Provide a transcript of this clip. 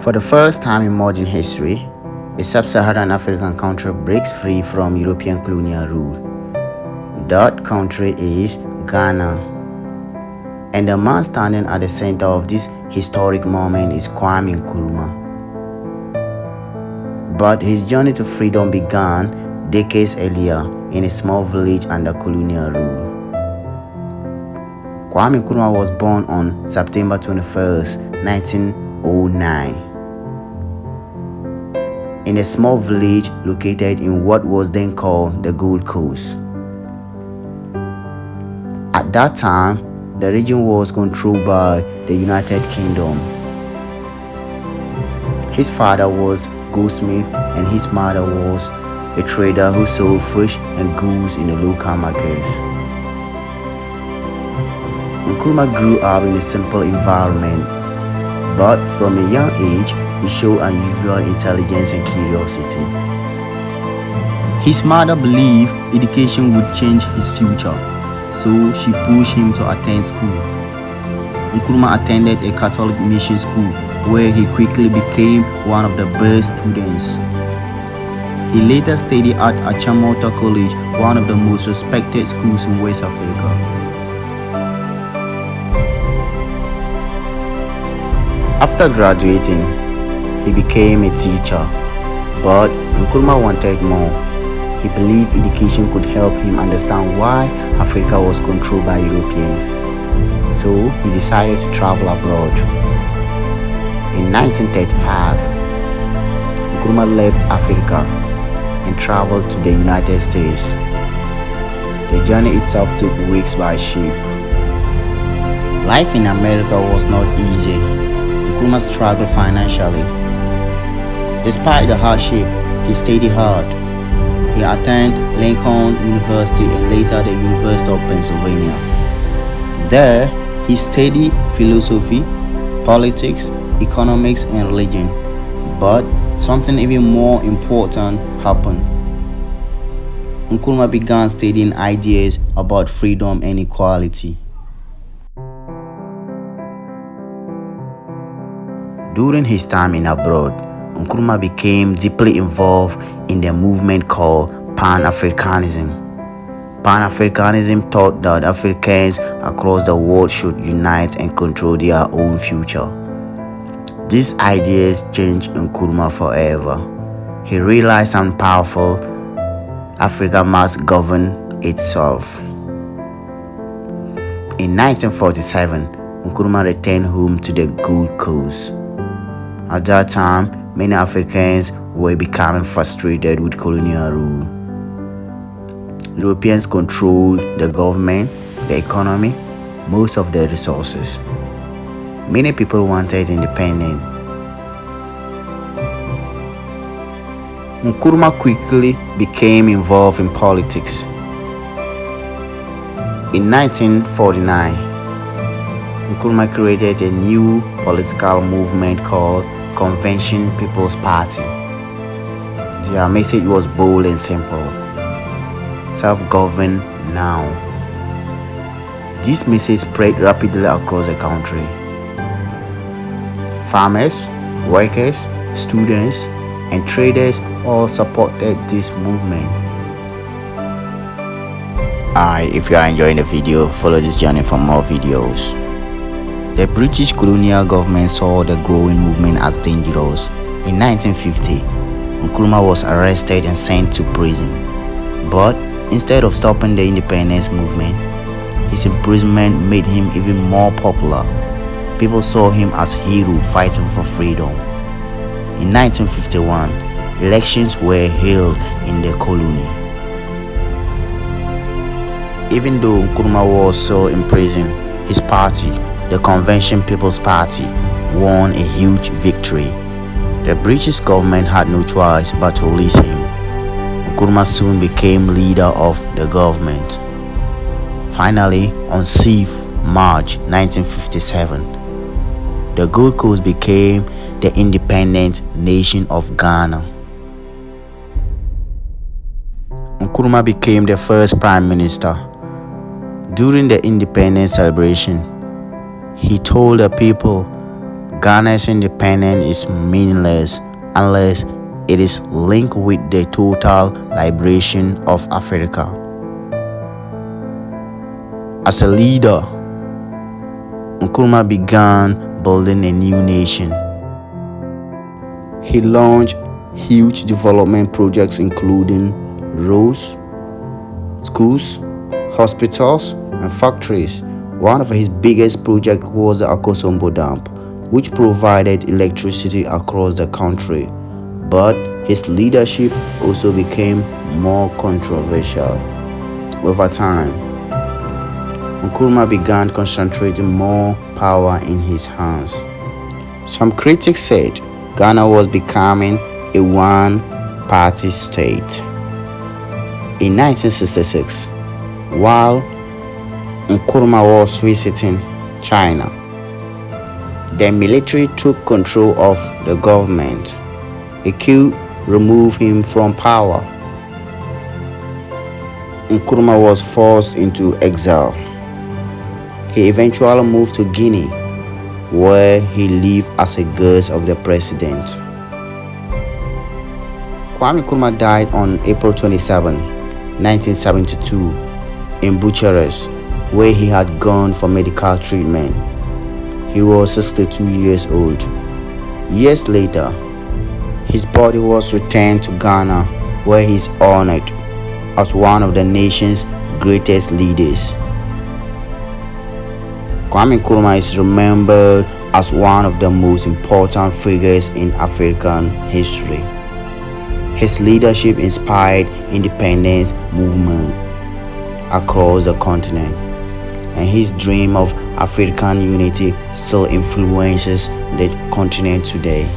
For the first time in modern history, a sub-Saharan African country breaks free from European colonial rule. That country is Ghana. And the man standing at the center of this historic moment is Kwame Nkrumah. But his journey to freedom began decades earlier in a small village under colonial rule. Kwame Nkrumah was born on September 21, 1909. In a small village located in what was then called the Gold Coast. At that time, the region was controlled by the United Kingdom. His father was a goldsmith and his mother was a trader who sold fish and goods in the local markets. Nkrumah grew up in a simple environment, but from a young age, he showed unusual intelligence and curiosity. His mother believed education would change his future, so she pushed him to attend school. Nkrumah attended a Catholic mission school where he quickly became one of the best students. He later studied at Achimota College, one of the most respected schools in West Africa. After graduating, he became a teacher, but Nkrumah wanted more. He believed education could help him understand why Africa was controlled by Europeans. So he decided to travel abroad. In 1935, Nkrumah left Africa and traveled to the United States. The journey itself took weeks by ship. Life in America was not easy. Nkrumah struggled financially. Despite the hardship, he studied hard. He attended Lincoln University and later the University of Pennsylvania. There, he studied philosophy, politics, economics, and religion. But something even more important happened. Nkrumah began studying ideas about freedom and equality. During his time in abroad, Nkrumah became deeply involved in the movement called Pan-Africanism. Pan-Africanism taught that Africans across the world should unite and control their own future. These ideas changed Nkrumah forever. He realized something powerful: Africa must govern itself. In 1947, Nkrumah returned home to the Gold Coast. At that time, many Africans were becoming frustrated with colonial rule. Europeans controlled the government, the economy, most of the resources. Many people wanted independence. Nkrumah quickly became involved in politics. In 1949, Nkrumah created a new political movement called Convention People's Party. Their message was bold and simple: self-govern now. This message spread rapidly across the country. Farmers, workers, students, and traders all supported this movement. If you are enjoying the video, follow this journey for more videos. The British colonial government saw the growing movement as dangerous. In 1950, Nkrumah was arrested and sent to prison. But instead of stopping the independence movement, his imprisonment made him even more popular. People saw him as a hero fighting for freedom. In 1951, elections were held in the colony. Even though Nkrumah was still in prison, his party, the Convention People's Party, won a huge victory. The British government had no choice but to release him. Nkrumah soon became leader of the government. Finally, on 6th March 1957, the Gold Coast became the independent nation of Ghana. Nkrumah became the first prime minister. During the independence celebration, he told the people, Ghana's independence is meaningless unless it is linked with the total liberation of Africa. As a leader, Nkrumah began building a new nation. He launched huge development projects including roads, schools, hospitals, and factories. One of his biggest projects was the Akosombo Dam, which provided electricity across the country. But his leadership also became more controversial. Over time, Nkrumah began concentrating more power in his hands. Some critics said Ghana was becoming a one-party state. In 1966, while Nkrumah was visiting China, the military took control of the government. A coup removed him from power. Nkrumah was forced into exile. He eventually moved to Guinea, where he lived as a guest of the president. Kwame Nkrumah died on April 27, 1972, in Bucharest, where he had gone for medical treatment. He was 62 years old. Years later, his body was returned to Ghana, where he is honored as one of the nation's greatest leaders. Kwame Nkrumah is remembered as one of the most important figures in African history. His leadership inspired independence movement across the continent, and his dream of African unity still influences the continent today.